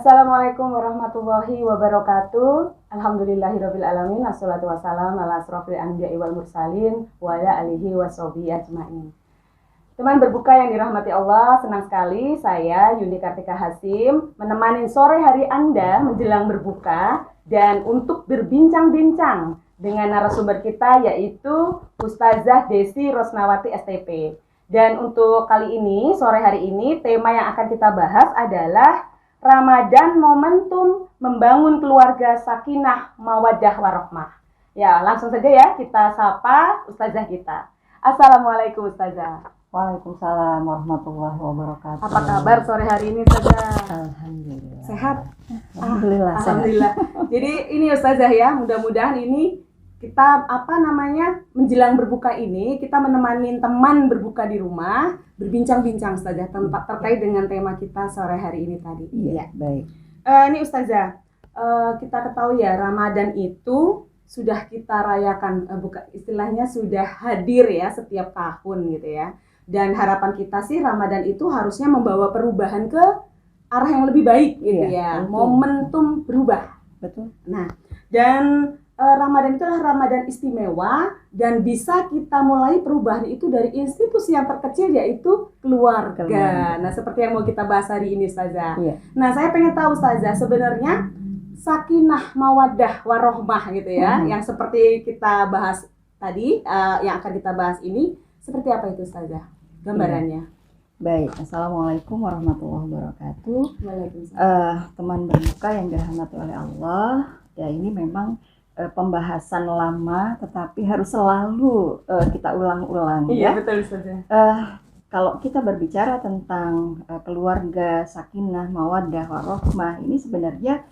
Assalamualaikum warahmatullahi wabarakatuh. Alhamdulillahirabbil alamin. Wassalatu wassalamu ala asrofil anbiya'i wal mursalin wa ala alihi washabihi ajmain. Teman berbuka yang dirahmati Allah, senang sekali saya Yundi Kartika Hasim menemani sore hari Anda menjelang berbuka dan untuk berbincang-bincang dengan narasumber kita yaitu Ustazah Desi Rosnawati STP. Dan untuk kali ini, sore hari ini, tema yang akan kita bahas adalah Ramadan momentum membangun keluarga sakinah mawaddah warohmah. Ya, langsung saja ya kita sapa Ustazah kita. Assalamualaikum Ustazah. Waalaikumsalam warahmatullahi wabarakatuh. Apa kabar sore hari ini Ustazah? Alhamdulillah. Sehat? Alhamdulillah. Alhamdulillah. Jadi ini Ustazah ya, mudah-mudahan ini kita menjelang berbuka ini kita menemani teman berbuka di rumah berbincang-bincang Ustazah terkait dengan tema kita sore hari ini tadi. Iya, baik. Ini Ustazah, kita ketahui ya Ramadan itu sudah kita rayakan, istilahnya sudah hadir ya setiap tahun gitu ya. Dan harapan kita sih Ramadan itu harusnya membawa perubahan ke arah yang lebih baik gitu ya. Momentum berubah. Betul. Nah, dan Ramadan itulah Ramadan istimewa dan bisa kita mulai perubahan itu dari institusi yang terkecil yaitu keluarga. Nah, seperti yang mau kita bahas hari ini Ustazah. Iya. Nah, saya pengen tahu Ustazah sebenarnya sakinah mawaddah warohmah gitu ya, yang seperti kita bahas tadi, yang akan kita bahas ini seperti apa itu Ustazah? Gambarannya. Iya. Baik, Assalamualaikum warahmatullahi wabarakatuh. Waalaikumsalam. Teman berbuka yang dirahmati oleh Allah, ya ini memang pembahasan lama tetapi harus selalu kita ulang-ulang. Iya, ya. betul Ustazah. Kalau kita berbicara tentang keluarga sakinah mawaddah warohmah, ini sebenarnya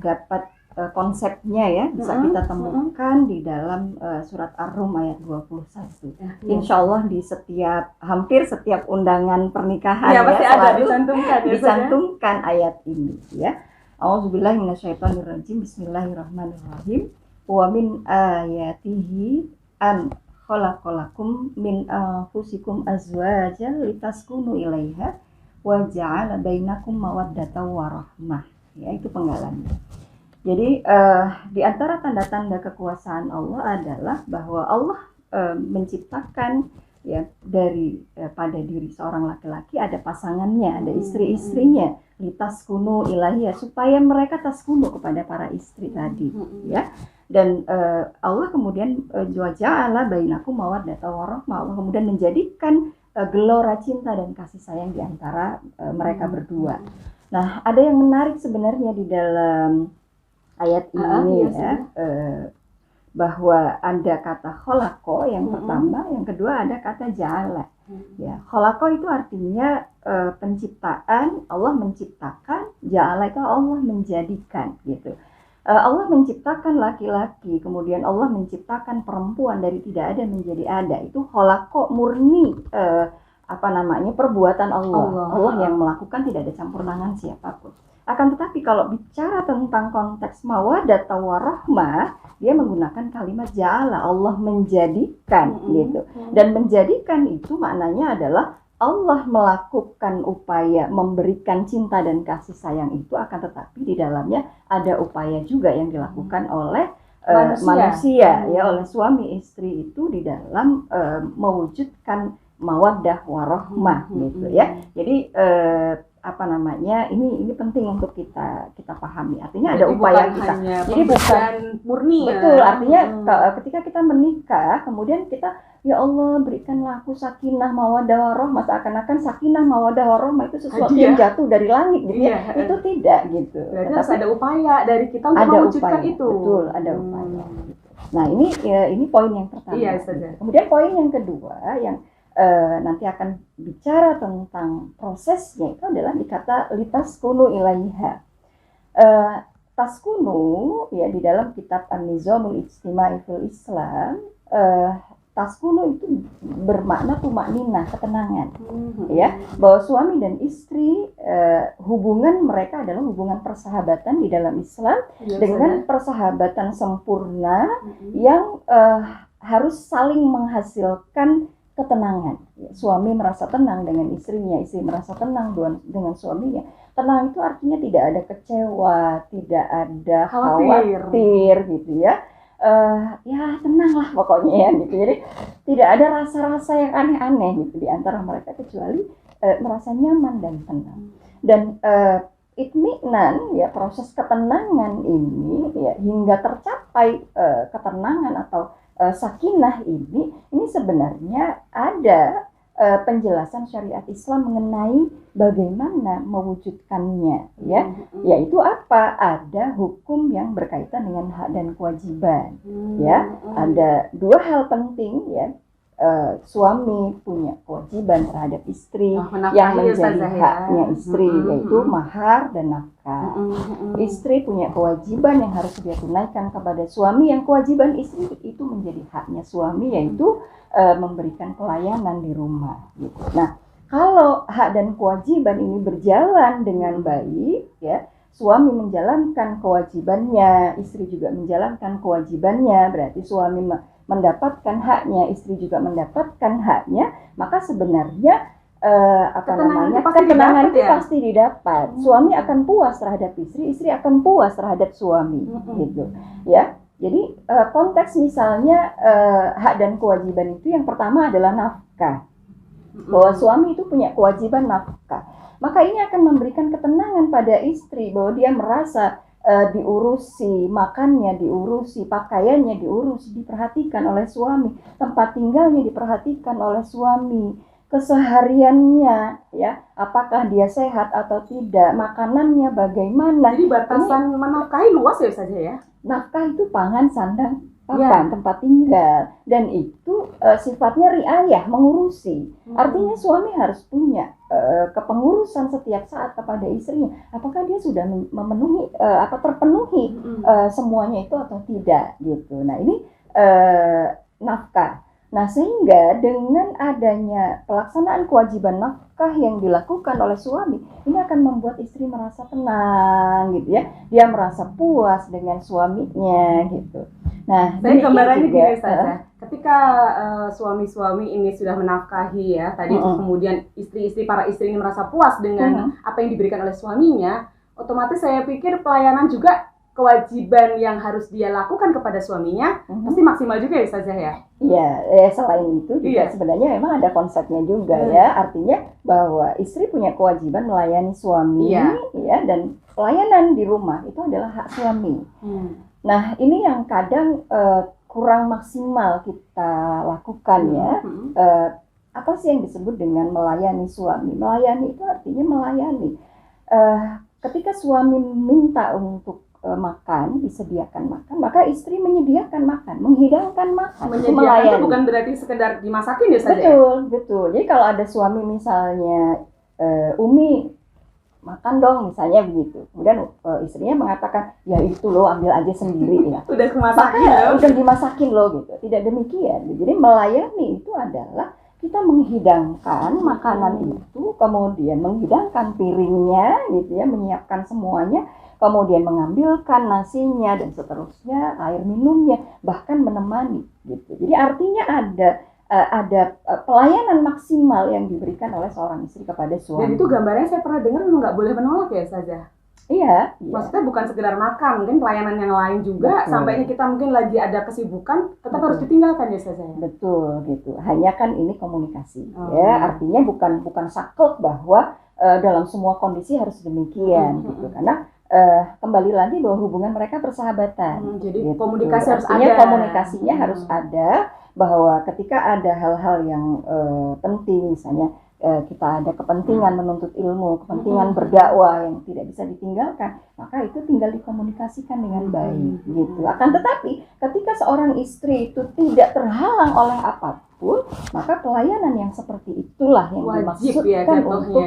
dapat konsepnya ya bisa kita temukan di dalam surat Ar-Rum ayat 21. Insya Allah di hampir setiap undangan pernikahan ya pasti ada selalu dicantumkan ayat ini ya. A'udzubillahi minasyaitonirrajim. Bismillahirrahmanirrahim. Wa min ayatihi an khalaqalakum min anfusikum azwajan litaskunu ilaiha wa ja'ala bainakum mawaddatan warahmah. Ya, itu penggalannya. Jadi di antara tanda-tanda kekuasaan Allah adalah bahwa Allah menciptakan ya pada diri seorang laki-laki ada pasangannya, ada istri-istrinya, litaskunu ilaiha, supaya mereka taskunu kepada para istri tadi ya. Dan Allah kemudian ja'ala bainakum mawaddatan warahmah, Allah kemudian menjadikan gelora cinta dan kasih sayang di antara mereka berdua. Nah, ada yang menarik sebenarnya di dalam ayat ini bahwa ada kata kholako yang pertama, yang kedua ada kata ja'ala. Ya, kholako itu artinya penciptaan, Allah menciptakan, ja'ala itu Allah menjadikan gitu. Allah menciptakan laki-laki, kemudian Allah menciptakan perempuan dari tidak ada menjadi ada. Itu kholako murni perbuatan Allah. Allah yang melakukan, tidak ada campur tangan siapapun. Akan tetapi kalau bicara tentang konteks mawaddah warahmah, dia menggunakan kalimat ja'ala, Allah menjadikan gitu. Dan menjadikan itu maknanya adalah Allah melakukan upaya memberikan cinta dan kasih sayang itu, akan tetapi di dalamnya ada upaya juga yang dilakukan oleh manusia ya, oleh suami istri itu di dalam mewujudkan mawaddah warahmah gitu ya. Jadi ini penting untuk kita pahami. Artinya ada upaya kita. Jadi bukan murni. Betul, artinya ketika kita menikah, kemudian kita ya Allah berikanlah aku sakinah mawaddah warahmah, seakan-akan sakinah mawaddah warahmah itu sesuatu yang jatuh dari langit gitu ya. Itu tidak gitu. Berarti harus ada upaya dari kita untuk mewujudkan itu. Betul, ada upaya gitu. Nah, ini poin yang pertama. Iya, kemudian poin yang kedua yang nanti akan bicara tentang prosesnya itu adalah dikata litaskunu ilaiha. Taskunu ya di dalam kitab An-Nizamul Ijtima'i fil Islam, taskunu itu bermakna tumakninah, ketenangan. Ya, bahwa suami dan istri hubungan mereka adalah hubungan persahabatan di dalam Islam dengan persahabatan sempurna yang harus saling menghasilkan ketenangan. Suami merasa tenang dengan istrinya, istri merasa tenang dengan suaminya. Tenang itu artinya tidak ada kecewa, tidak ada khawatir gitu ya. Ya tenang lah pokoknya ya gitu. Jadi tidak ada rasa-rasa yang aneh-aneh gitu di antara mereka, kecuali merasa nyaman dan tenang. Dan itminan ya, proses ketenangan ini ya hingga tercapai ketenangan atau sakinah ini sebenarnya ada penjelasan syariat Islam mengenai bagaimana mewujudkannya ya, yaitu apa? Ada hukum yang berkaitan dengan hak dan kewajiban ya. Ada dua hal penting ya. Suami punya kewajiban terhadap istri yang menjadi haknya istri, yaitu mahar dan nafkah. Istri punya kewajiban yang harus dia tunaikan kepada suami, yang kewajiban istri itu menjadi haknya suami, yaitu memberikan pelayanan di rumah gitu. Nah, kalau hak dan kewajiban ini berjalan dengan baik ya, suami menjalankan kewajibannya, istri juga menjalankan kewajibannya, berarti suami mendapatkan haknya, istri juga mendapatkan haknya, maka sebenarnya ketenangan itu pasti didapat. Suami akan puas terhadap istri, istri akan puas terhadap suami, gitu ya. Jadi konteks misalnya hak dan kewajiban itu yang pertama adalah nafkah, bahwa suami itu punya kewajiban nafkah, maka ini akan memberikan ketenangan pada istri bahwa dia merasa diurusi, makannya diurusi, pakaiannya diurusi, diperhatikan oleh suami, tempat tinggalnya diperhatikan oleh suami, kesehariannya ya, apakah dia sehat atau tidak, makanannya bagaimana. Jadi batasan menafkahi luas ya saja ya. Nafkah itu pangan, sandang, papan, tempat tinggal, dan itu sifatnya riayah, mengurusi. Artinya suami harus punya kepengurusan setiap saat kepada istrinya. Apakah dia sudah memenuhi terpenuhi semuanya itu atau tidak gitu. Nah, ini nafkah. Nah, sehingga dengan adanya pelaksanaan kewajiban nafkah yang dilakukan oleh suami, ini akan membuat istri merasa tenang gitu ya. Dia merasa puas dengan suaminya gitu. Nah, saya gambarannya gini saja. Ketika suami-suami ini sudah menafkahi ya, tadi terus kemudian para istri ini merasa puas dengan apa yang diberikan oleh suaminya, otomatis saya pikir pelayanan juga kewajiban yang harus dia lakukan kepada suaminya pasti maksimal juga ya saja ya. Iya, selain itu juga sebenarnya memang ada konsepnya juga ya, artinya bahwa istri punya kewajiban melayani suami ya, dan pelayanan di rumah itu adalah hak suami. Nah, ini yang kadang kurang maksimal kita lakukan ya. Apa sih yang disebut dengan melayani suami? Melayani itu artinya melayani. Ketika suami minta untuk makan, disediakan makan, maka istri menyediakan makan, menghidangkan makan. Menyediakan itu bukan berarti sekedar dimasakin ya saja. Betul. Jadi kalau ada suami misalnya, Umi makan dong misalnya begitu, kemudian istrinya mengatakan ya itu loh, ambil aja sendiri ya. Udah dimasakin loh. Udah dimasakin loh gitu. Tidak demikian. Jadi melayani itu adalah kita menghidangkan makanan itu, kemudian menghidangkan piringnya gitu ya, menyiapkan semuanya, kemudian mengambilkan nasinya dan seterusnya, air minumnya, bahkan menemani gitu. Jadi artinya ada pelayanan maksimal yang diberikan oleh seorang istri kepada suami. Dan itu gambarnya saya pernah dengar memang nggak boleh menolak ya saja. Iya. Maksudnya bukan sekedar makan, mungkin pelayanan yang lain juga. Betul. Sampainya kita mungkin lagi ada kesibukan, tetap harus ditinggalkan ya saja. Betul gitu. Hanya kan ini komunikasi ya. Artinya bukan saklek bahwa dalam semua kondisi harus demikian gitu. Karena kembali lagi bahwa hubungan mereka persahabatan. Jadi gitu. komunikasi harus artinya ada. Komunikasinya harus ada, bahwa ketika ada hal-hal yang penting, misalnya kita ada kepentingan menuntut ilmu, kepentingan berdakwah yang tidak bisa ditinggalkan, maka itu tinggal dikomunikasikan dengan baik gitu. Akan tetapi ketika seorang istri itu tidak terhalang oleh apapun, maka pelayanan yang seperti itulah yang wajib dimaksudkan untuk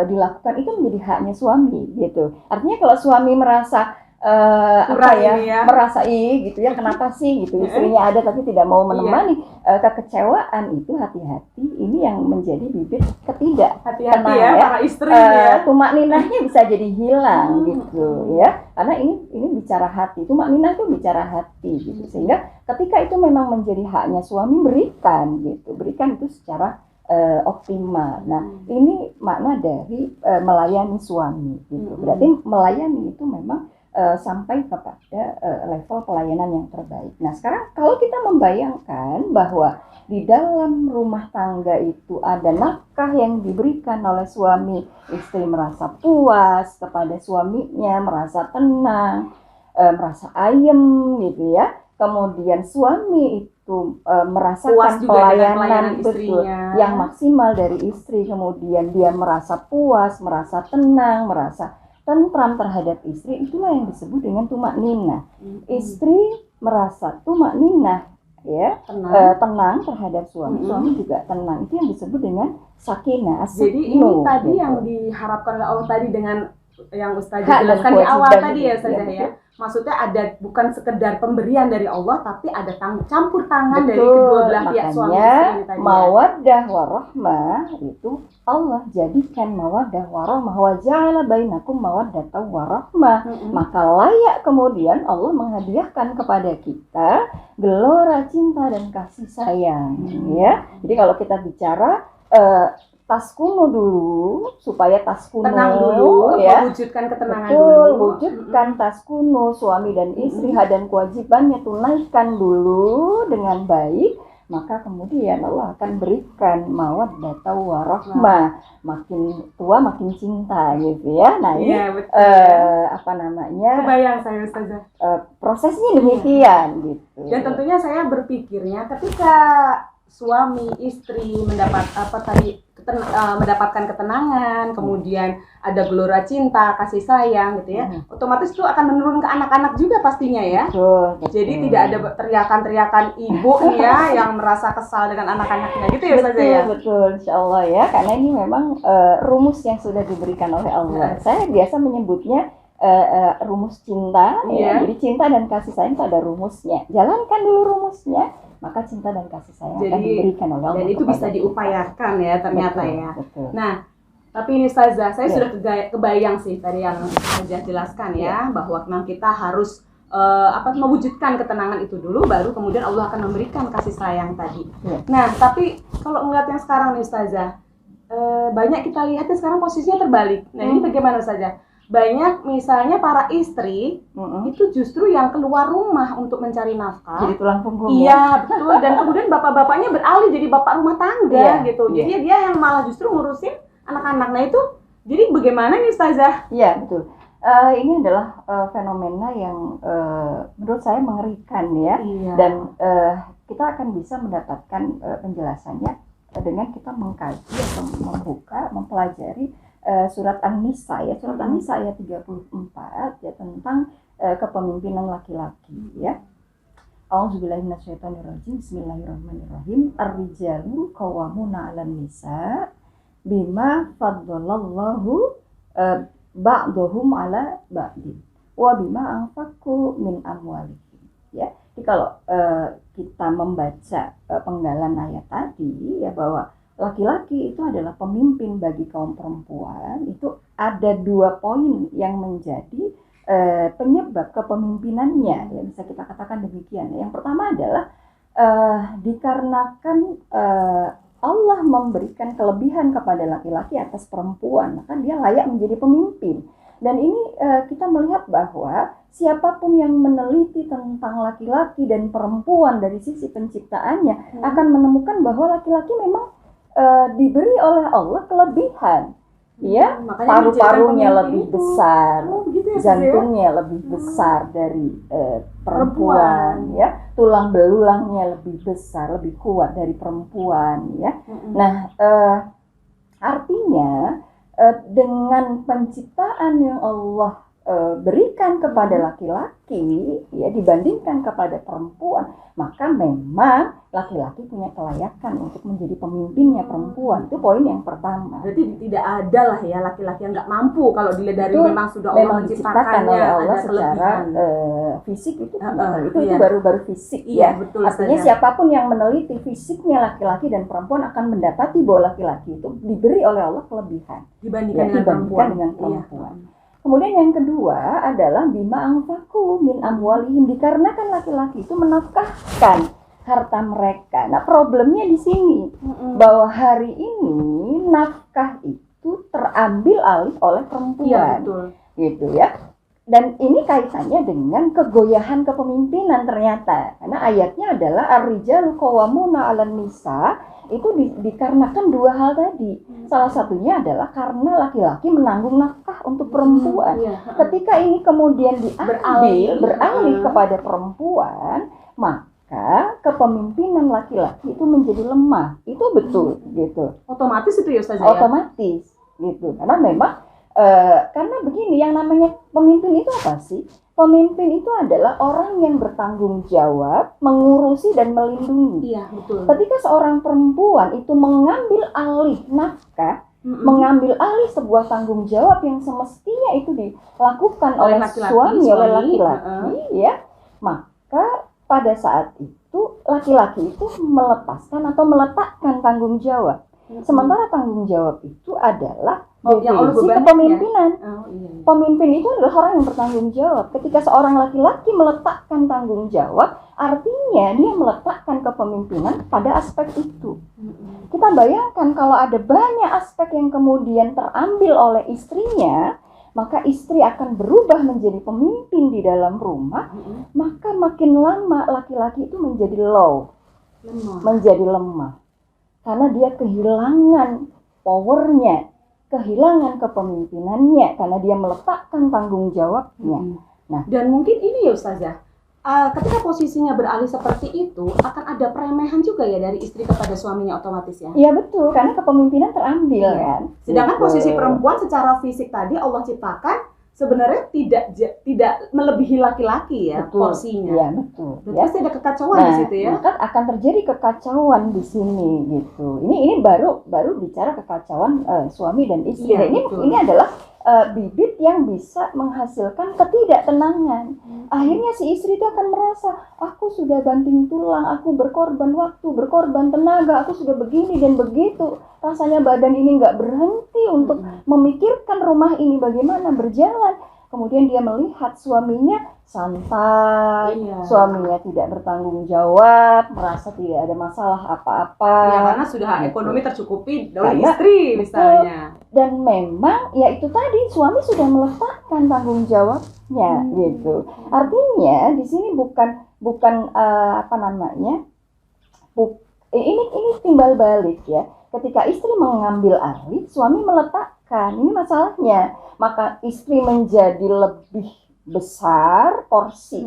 dilakukan, itu menjadi haknya suami gitu. Artinya kalau suami merasa merasa gitu ya, kenapa sih gitu, istrinya ada tapi tidak mau menemani. Kekecewaan itu hati-hati, ini yang menjadi bibit hati-hati ya para istri ya. Tumak ninahnya bisa jadi hilang gitu ya, karena ini bicara hati, tumak ninah itu bicara hati gitu, sehingga ketika itu memang menjadi haknya suami, berikan itu secara optimal. Nah, ini makna dari melayani suami gitu. Berarti melayani itu memang sampai kepada level pelayanan yang terbaik. Nah, sekarang kalau kita membayangkan bahwa di dalam rumah tangga itu ada nafkah yang diberikan oleh suami, istri merasa puas kepada suaminya, merasa tenang, merasa ayem gitu ya. Kemudian suami itu merasakan pelayanan betul yang maksimal dari istri, kemudian dia merasa puas, merasa tenang, merasa tentram terhadap istri, itulah yang disebut dengan tumak ninah. Istri merasa tumak ninah ya, tenang terhadap suami, suami juga tenang, itu yang disebut dengan sakinah. Jadi ini tadi yang diharapkan oleh Allah tadi dengan yang Ustazah jelaskan di awal tadi ya Ustazah ya. Maksudnya ada bukan sekedar pemberian dari Allah, tapi ada campur tangan dari kedua belah pihak suami istri tadi. Mawaddah warahmah itu Allah jadikan mawaddah warahmah, wa ja'ala bainakum mawaddatan warahmah. Maka layak kemudian Allah menghadiahkan kepada kita gelora cinta dan kasih sayang ya. Jadi kalau kita bicara taskunu dulu, supaya taskunu tenang dulu ya, wujudkan ketenangan dulu. Wujudkan taskunu, suami dan istri dan kewajibannya tunaikan dulu dengan baik, maka kemudian Allah akan berikan mawaddah warahmah, makin tua makin cinta gitu ya. Nah ini kebayang saya Ustazah. Prosesnya demikian gitu. Dan tentunya saya berpikirnya ketika suami istri mendapatkan ketenangan, kemudian ada gelora cinta, kasih sayang gitu ya, otomatis itu akan menurun ke anak-anak juga pastinya ya. Betul. Jadi tidak ada teriakan-teriakan ibu ya yang merasa kesal dengan anak-anaknya gitu ya Ustazah ya. Betul, insyaallah ya, karena ini memang rumus yang sudah diberikan oleh Allah. Saya biasa menyebutnya rumus cinta ya. Jadi cinta dan kasih sayang itu ada rumusnya. Jalankan dulu rumusnya, maka cinta dan kasih sayang akan diberikan oleh Allah. Dan itu bisa diupayakan ya ternyata ya. Betul. Nah, tapi ini Ustazah, saya sudah kebayang sih tadi yang Ustazah jelaskan ya, bahwa memang kita harus mewujudkan ketenangan itu dulu, baru kemudian Allah akan memberikan kasih sayang tadi. Nah, tapi kalau melihat yang sekarang nih Ustazah, banyak kita lihatnya sekarang posisinya terbalik. Nah, ini bagaimana Ustazah? Banyak misalnya para istri itu justru yang keluar rumah untuk mencari nafkah. Jadi tulang punggung. Iya, betul. Dan kemudian bapak-bapaknya beralih jadi bapak rumah tangga gitu. Jadi dia yang malah justru ngurusin anak-anak. Nah itu, jadi bagaimana nih Ustazah? Iya, betul. Ini adalah fenomena yang menurut saya mengerikan ya. Dan kita akan bisa mendapatkan penjelasannya dengan kita mengkaji atau membuka, mempelajari surat An-Nisa ya, surat An-Nisa ayat 34 ya, tentang kepemimpinan laki-laki ya. A'udzubillahi minasyaitonirrajim. Bismillahirrahmanirrahim. Ar-rijalu qawwamuna 'alan nisa bima faddalallahu ba'dhum 'ala ba'din wa bima anfaqu min amwalihim ya. Jadi kalau kita membaca penggalan ayat tadi ya, bahwa laki-laki itu adalah pemimpin bagi kaum perempuan, itu ada 2 poin yang menjadi penyebab kepemimpinannya ya, bisa kita katakan demikian. Yang pertama adalah dikarenakan Allah memberikan kelebihan kepada laki-laki atas perempuan, maka dia layak menjadi pemimpin. Dan ini kita melihat bahwa siapapun yang meneliti tentang laki-laki dan perempuan dari sisi penciptaannya akan menemukan bahwa laki-laki memang diberi oleh Allah kelebihan ya, paru-parunya lebih besar, jantungnya lebih besar dari perempuan ya, tulang belulangnya lebih besar, lebih kuat dari perempuan ya. Nah, artinya dengan penciptaan yang Allah berikan kepada laki-laki ya dibandingkan kepada perempuan, maka memang laki-laki punya kelayakan untuk menjadi pemimpinnya perempuan. Itu poin yang pertama. Berarti tidak ada lah ya laki-laki yang nggak mampu kalau dilihat dari Itu memang sudah Allah memang diciptakan oleh Allah secara fisik itu itu baru fisik iya, ya. Betul, artinya siapapun yang meneliti fisiknya laki-laki dan perempuan akan mendapati bahwa laki-laki itu diberi oleh Allah kelebihan dibandingkan dengan perempuan. Iya. Kemudian yang kedua adalah bima anfaqu min amwalihim, dikarenakan laki-laki itu menafkahkan harta mereka. Nah, problemnya di sini bahwa hari ini nafkah itu terambil alih oleh perempuan. Iya, betul. Gitu ya. Dan ini kaitannya dengan kegoyahan kepemimpinan ternyata. Karena ayatnya adalah ar-rijalu qawwamuna 'alan nisa, itu dikarenakan dua hal tadi. Salah satunya adalah karena laki-laki menanggung nafkah untuk perempuan. Ketika ini kemudian beralih kepada perempuan, maka kepemimpinan laki-laki itu menjadi lemah. Itu betul gitu. Otomatis itu ya Ustazah. Otomatis gitu. Karena memang karena begini, yang namanya pemimpin itu apa sih? Pemimpin itu adalah orang yang bertanggung jawab, mengurusi dan melindungi. Iya, betul. Ketika seorang perempuan itu mengambil alih nafkah, mengambil alih sebuah tanggung jawab yang semestinya itu dilakukan oleh suami, oleh laki-laki, ya, maka pada saat itu laki-laki itu melepaskan atau meletakkan tanggung jawab. Sementara tanggung jawab itu adalah definisi kepemimpinan. Pemimpin itu adalah orang yang bertanggung jawab. Ketika seorang laki-laki meletakkan tanggung jawab, artinya dia meletakkan kepemimpinan pada aspek itu. Kita bayangkan kalau ada banyak aspek yang kemudian terambil oleh istrinya, maka istri akan berubah menjadi pemimpin di dalam rumah, maka makin lama laki-laki itu menjadi menjadi lemah. Karena dia kehilangan powernya, kehilangan kepemimpinannya, karena dia meletakkan tanggung jawabnya. Nah, dan mungkin ini ya Ustazah, ketika posisinya beralih seperti itu, akan ada peremehan juga ya dari istri kepada suaminya otomatis ya? Iya betul, karena kepemimpinan terambil kan. Sedangkan posisi perempuan secara fisik tadi Allah ciptakan sebenarnya tidak melebihi laki-laki ya, betul, porsinya. Iya betul. Berarti ada kekacauan di situ ya. Maka akan terjadi kekacauan di sini gitu. Ini baru bicara kekacauan suami dan istri. Iya, ini adalah bibit yang bisa menghasilkan ketidaktenangan. Akhirnya si istri itu akan merasa, aku sudah banting tulang, aku berkorban waktu, berkorban tenaga, aku sudah begini dan begitu. Rasanya badan ini nggak berhenti untuk memikirkan rumah ini bagaimana berjalan. Kemudian dia melihat suaminya santai, suaminya tidak bertanggung jawab, merasa tidak ada masalah apa-apa. Ya, karena sudah ekonomi tercukupi oleh istri misalnya. Dan memang ya itu tadi, suami sudah meletakkan tanggung jawabnya gitu. Artinya di sini bukan ini timbal balik ya. Ketika istri mengambil alih, suami meletakkan. Ini masalahnya. Maka istri menjadi lebih besar porsi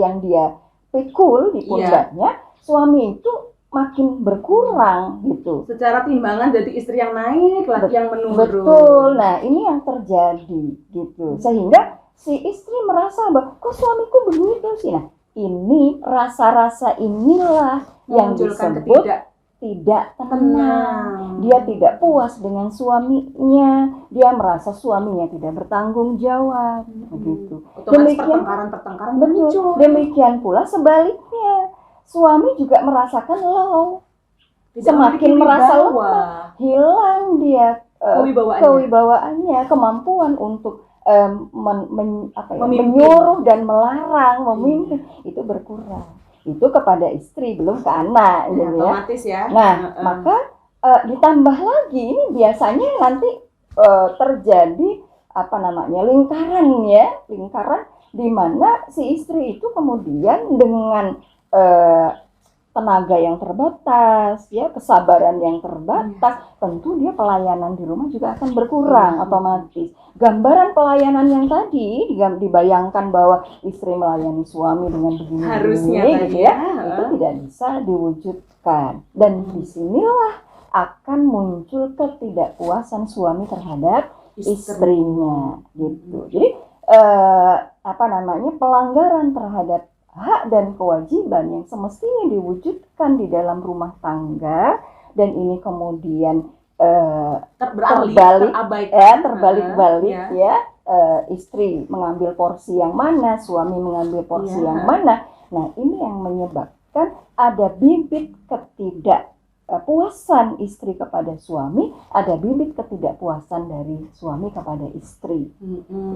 yang dia pikul di pundaknya, suami itu makin berkurang gitu. Secara timbangan dari istri yang naik, laki yang menurun. Betul. Nah, ini yang terjadi gitu. Sehingga si istri merasa bahwa kok suamiku begitu sih. Nah, ini rasa-rasa inilah yang disebut tidak tenang. Dia tidak puas dengan suaminya. Dia merasa suaminya tidak bertanggung jawab. Begitu. Demikian pertengkaran muncul. Demikian pula sebaliknya. Suami juga merasakan low. Semakin merasa lemah. Hilang dia kewibawaannya, kemampuan untuk menyuruh dan melarang, memimpin itu berkurang. Itu kepada istri, belum ke anak gitu ya. Otomatis ya. Nah, maka ditambah lagi ini biasanya nanti terjadi lingkaran di mana si istri itu kemudian dengan tenaga yang terbatas, ya, kesabaran yang terbatas, tentu dia pelayanan di rumah juga akan berkurang otomatis. Gambaran pelayanan yang tadi dibayangkan bahwa istri melayani suami dengan begini harusnya gitu ya, itu tidak bisa diwujudkan. Dan disinilah akan muncul ketidakpuasan suami terhadap istrinya gitu. Jadi pelanggaran terhadap hak dan kewajiban yang semestinya diwujudkan di dalam rumah tangga, dan ini kemudian terbalik-balik ya, istri mengambil porsi yang mana, suami mengambil porsi yang mana. Nah, ini yang menyebabkan ada bibit ketidakpuasan istri kepada suami, ada bibit ketidakpuasan dari suami kepada istri.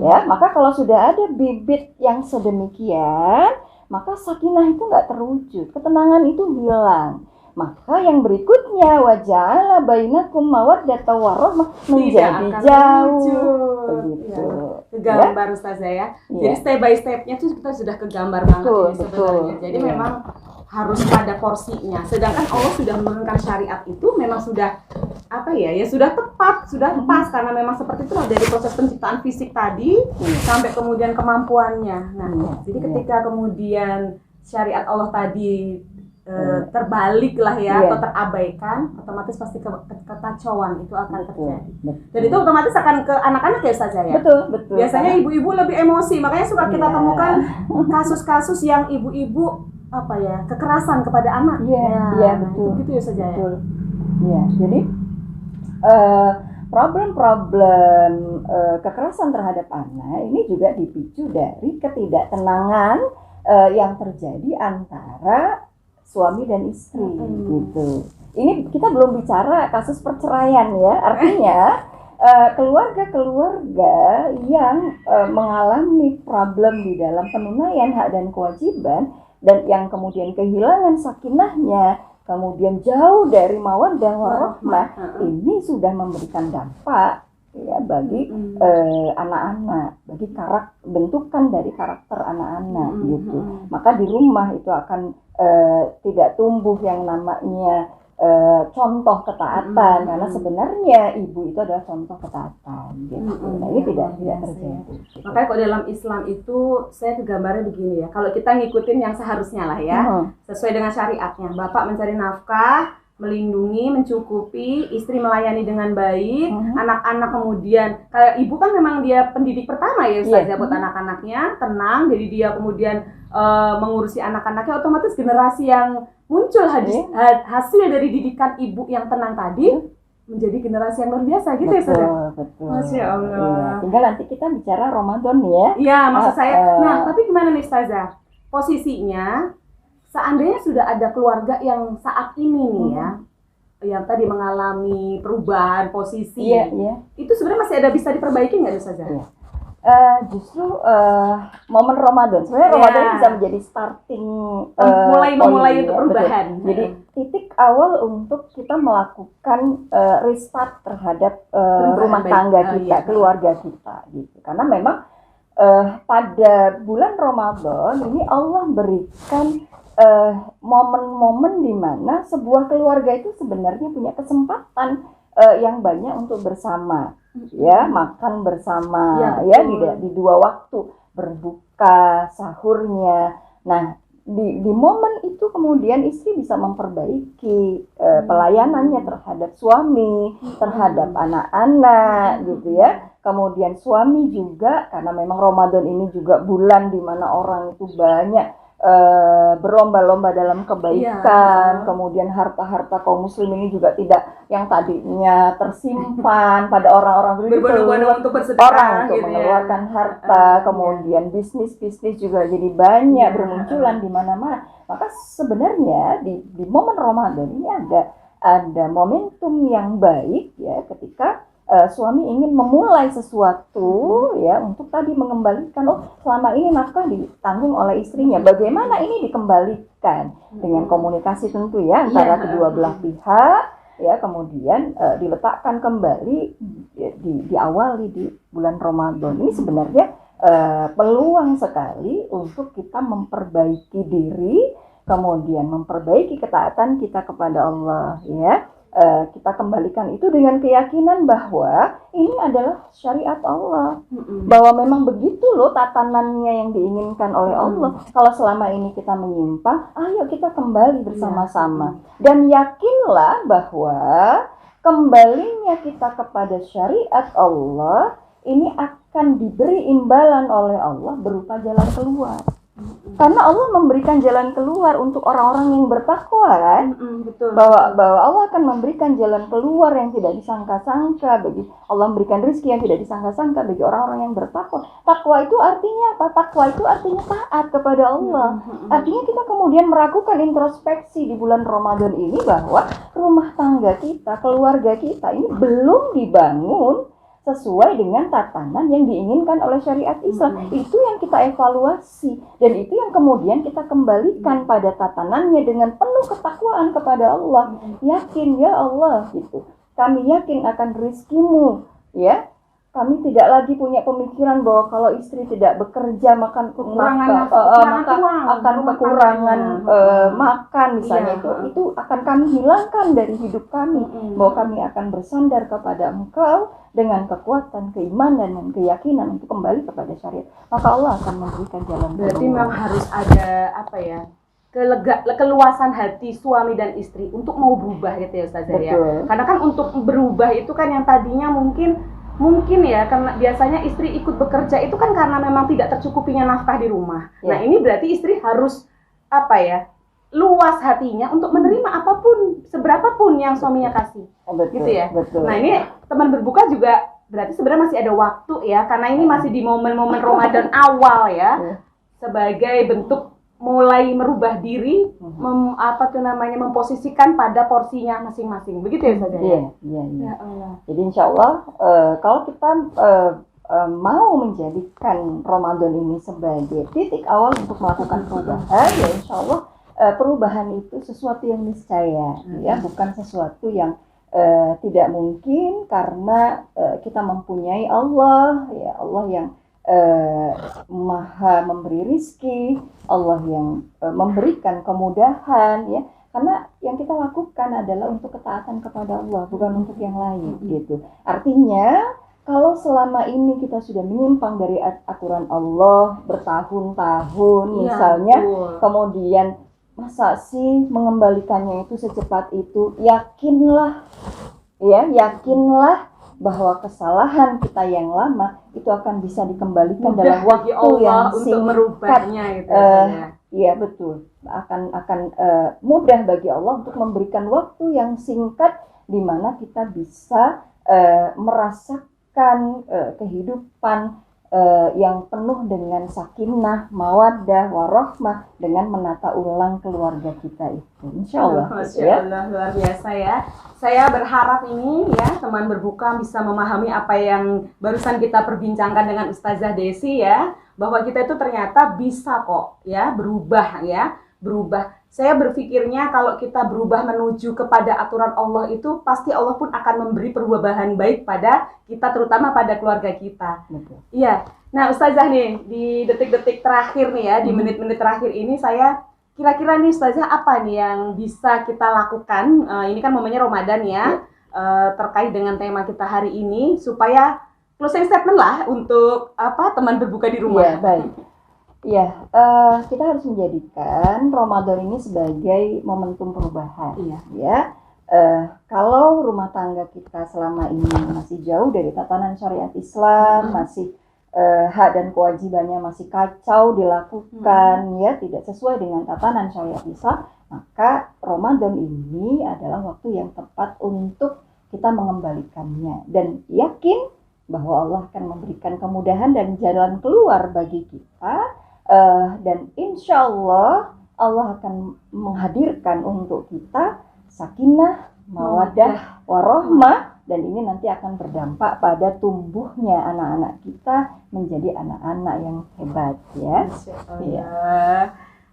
Ya, maka kalau sudah ada bibit yang sedemikian, maka sakinah itu nggak terwujud, ketenangan itu hilang. Maka yang berikutnya, waja'ala bainakum mawaddatan warahmah, menjadi jauh. Begitu. Kegambar Ustazah ya. Jadi step by stepnya tuh kita sudah kegambar banget sebenarnya. Jadi memang harus pada porsinya. Sedangkan Allah sudah menurunkan syariat itu memang sudah sudah tepat, sudah pas, karena memang seperti itu dari proses penciptaan fisik tadi sampai kemudian kemampuannya. Nah, jadi ketika kemudian syariat Allah tadi terbalik lah ya, atau terabaikan, otomatis pasti kekacauan itu akan terjadi. Dan itu otomatis akan ke anak-anak ya Ustazah ya. Betul. Biasanya ibu-ibu lebih emosi, makanya suka kita temukan kasus-kasus yang ibu-ibu kekerasan kepada anak. Betul. Itu gitu ya Ustazah ya. Ya, jadi problem-problem kekerasan terhadap anak ini juga dipicu dari ketidaktenangan yang terjadi antara suami dan istri gitu. Ini kita belum bicara kasus perceraian ya, artinya keluarga-keluarga yang mengalami problem di dalam penunaian hak dan kewajiban, dan yang kemudian kehilangan sakinahnya, kemudian jauh dari mawaddah warahmah, ini sudah memberikan dampak ya bagi anak-anak, bagi bentukan dari karakter anak-anak gitu. Maka di rumah itu akan tidak tumbuh yang namanya contoh ketaatan, karena sebenarnya ibu itu adalah contoh ketaatan gitu. Nah, ini tidak terjadi. Makanya kalau dalam Islam itu saya kegambarnya begini ya, kalau kita ngikutin yang seharusnya lah ya, sesuai dengan syariatnya, bapak mencari nafkah, melindungi, mencukupi, istri melayani dengan baik, anak-anak kemudian, kayak ibu kan memang dia pendidik pertama ya Ustazah buat anak-anaknya, tenang, jadi dia kemudian mengurusi anak-anaknya, otomatis generasi yang muncul hasil dari didikan ibu yang tenang tadi menjadi generasi yang luar biasa gitu. Betul, ya Ustazah? Betul. Masya Allah. Iya. Tinggal nanti kita bicara Ramadan ya. Iya, maksud saya. Nah, tapi gimana nih Ustazah? Posisinya seandainya sudah ada keluarga yang saat ini nih ya, yang tadi mengalami perubahan posisi, itu sebenarnya masih ada bisa diperbaiki nggak Ustazah? Justru momen Ramadan, sebenarnya Ramadan bisa menjadi starting memulai untuk perubahan. Betul. Jadi titik awal untuk kita melakukan restart terhadap rumah tangga kita, keluarga kita, gitu. Karena memang pada bulan Ramadan ini Allah berikan momen-momen di mana sebuah keluarga itu sebenarnya punya kesempatan yang banyak untuk bersama. Ya, makan bersama di dua waktu, berbuka, sahurnya. Nah, di momen itu kemudian istri bisa memperbaiki pelayanannya terhadap suami, terhadap anak-anak gitu ya. Kemudian suami juga, karena memang Ramadan ini juga bulan di mana orang itu banyak berlomba-lomba dalam kebaikan, kemudian harta-harta kaum muslim ini juga tidak yang tadinya tersimpan pada orang-orang berbondong-bondong untuk bersedekah, untuk mengeluarkan harta, kemudian bisnis-bisnis juga jadi banyak bermunculan di mana-mana. Maka sebenarnya di momen Ramadan ini ada momentum yang baik ya, ketika suami ingin memulai sesuatu ya, untuk tadi mengembalikan selama ini nafkah ditanggung oleh istrinya, bagaimana ini dikembalikan dengan komunikasi tentu ya antara kedua belah pihak ya, kemudian diletakkan kembali diawali di bulan Ramadan. Ini sebenarnya peluang sekali untuk kita memperbaiki diri, kemudian memperbaiki ketaatan kita kepada Allah ya. Kita kembalikan itu dengan keyakinan bahwa ini adalah syariat Allah, bahwa memang begitu loh tatanannya yang diinginkan oleh Allah. Kalau selama ini kita menyimpang, ayo kita kembali bersama-sama, dan yakinlah bahwa kembalinya kita kepada syariat Allah ini akan akan diberi imbalan oleh Allah berupa jalan keluar. Karena Allah memberikan jalan keluar untuk orang-orang yang bertakwa kan. Betul. Bahwa Allah akan memberikan jalan keluar yang tidak disangka-sangka bagi Allah, memberikan rezeki yang tidak disangka-sangka bagi orang-orang yang bertakwa. Takwa itu artinya apa? Takwa itu artinya taat kepada Allah. Artinya kita kemudian melakukan introspeksi di bulan Ramadan ini bahwa rumah tangga kita, keluarga kita ini belum dibangun sesuai dengan tatanan yang diinginkan oleh syariat Islam. Itu yang kita evaluasi dan itu yang kemudian kita kembalikan pada tatanannya dengan penuh ketakwaan kepada Allah. Yakin ya Allah gitu. Kami yakin akan rizkimu ya. Kami tidak lagi punya pemikiran bahwa kalau istri tidak bekerja maka akan kekurangan makan misalnya. Itu akan kami hilangkan dari hidup kami. Bahwa kami akan bersandar kepada Engkau dengan kekuatan keimanan dan keyakinan untuk kembali kepada syariat. Maka Allah akan memberikan jalan. Berarti memang harus ada apa ya? Keluasan hati suami dan istri untuk mau berubah gitu ya Ustazah ya. Karena kan untuk berubah itu kan yang tadinya mungkin ya, karena biasanya istri ikut bekerja itu kan karena memang tidak tercukupinya nafkah di rumah. Nah ini berarti istri harus apa ya, luas hatinya untuk menerima apapun, seberapapun yang suaminya kasih. Gitu ya. Nah ini teman berbuka juga berarti sebenarnya masih ada waktu ya, karena ini masih di momen-momen Ramadan awal ya, sebagai bentuk mulai merubah diri, memposisikan pada porsinya masing-masing. Begitu ya Ustazah? Iya. Ya Allah. Jadi insya Allah kalau kita mau menjadikan Ramadan ini sebagai titik awal untuk melakukan perubahan, ya insya Allah perubahan itu sesuatu yang niscaya, ya, bukan sesuatu yang tidak mungkin karena kita mempunyai Allah, ya Allah yang Maha memberi rizki, Allah yang memberikan kemudahan, ya. Karena yang kita lakukan adalah untuk ketaatan kepada Allah, bukan untuk yang lain, gitu. Artinya, kalau selama ini kita sudah menyimpang dari aturan Allah bertahun-tahun, misalnya, kemudian masa sih mengembalikannya itu secepat itu? Yakinlah bahwa kesalahan kita yang lama itu akan bisa dikembalikan dalam waktu yang singkat. Gitu, iya betul. Akan mudah bagi Allah untuk memberikan waktu yang singkat di mana kita bisa merasakan kehidupan yang penuh dengan sakinah, mawaddah, warahmah dengan menata ulang keluarga kita itu. Insya Allah. Masya Allah, luar biasa ya. Saya berharap ini ya teman berbuka bisa memahami apa yang barusan kita perbincangkan dengan Ustazah Desi ya, bahwa kita itu ternyata bisa kok ya berubah. Saya berpikirnya kalau kita berubah menuju kepada aturan Allah itu pasti Allah pun akan memberi perubahan baik pada kita, terutama pada keluarga kita. Iya. Nah Ustazah nih di detik-detik terakhir nih ya, di menit-menit terakhir ini saya kira-kira nih Ustazah apa nih yang bisa kita lakukan? Ini kan momennya Ramadan ya, terkait dengan tema kita hari ini supaya closing statement lah untuk teman berbuka di rumah. Iya, baik. Ya, kita harus menjadikan Ramadan ini sebagai momentum perubahan. Ya, kalau rumah tangga kita selama ini masih jauh dari tatanan syariat Islam, masih hak dan kewajibannya masih kacau dilakukan, ya, tidak sesuai dengan tatanan syariat Islam, maka Ramadan ini adalah waktu yang tepat untuk kita mengembalikannya dan yakin bahwa Allah akan memberikan kemudahan dan jalan keluar bagi kita. Dan insya Allah akan menghadirkan untuk kita sakinah, mawaddah, warahmah, dan ini nanti akan berdampak pada tumbuhnya anak-anak kita menjadi anak-anak yang hebat ya. Iya.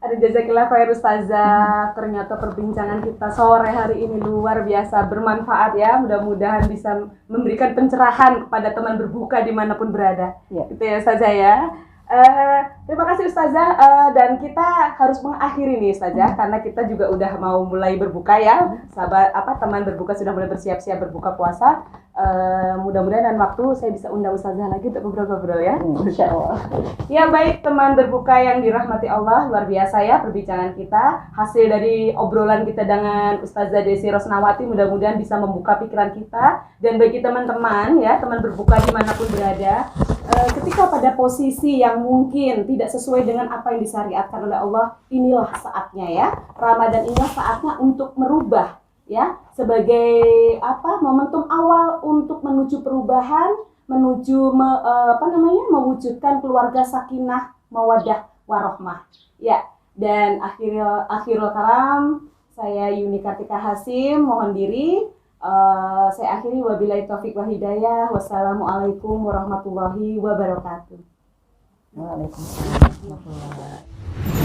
Ada jazakillah khair Ustazah. Ternyata perbincangan kita sore hari ini luar biasa bermanfaat ya. Mudah-mudahan bisa memberikan pencerahan kepada teman berbuka dimanapun berada. Gitu ya Ustazah ya. Terima kasih Ustazah, dan kita harus mengakhiri nih Ustazah karena kita juga udah mau mulai berbuka ya. Teman berbuka sudah mulai bersiap-siap berbuka puasa. Mudah-mudahan dan waktu saya bisa undang Ustazah lagi untuk ngobrol-ngobrol ya. Insyaallah. Ya baik teman berbuka yang dirahmati Allah, luar biasa ya perbincangan kita. Hasil dari obrolan kita dengan Ustazah Desi Rosnawati mudah-mudahan bisa membuka pikiran kita. Dan bagi teman-teman ya, teman berbuka dimanapun berada, ketika pada posisi yang mungkin tidak sesuai dengan apa yang disyariatkan oleh Allah, inilah saatnya ya. Ramadan inilah saatnya untuk merubah ya, sebagai momentum awal untuk menuju perubahan, menuju mewujudkan keluarga sakinah, mawaddah, warahmah. Ya, dan akhirul kalam, saya Yuni Kartika Hasim mohon diri. Saya akhiri wabillahi taufik wa hidayah. Wassalamualaikum warahmatullahi wabarakatuh. Waalaikumsalam warahmatullahi wabarakatuh.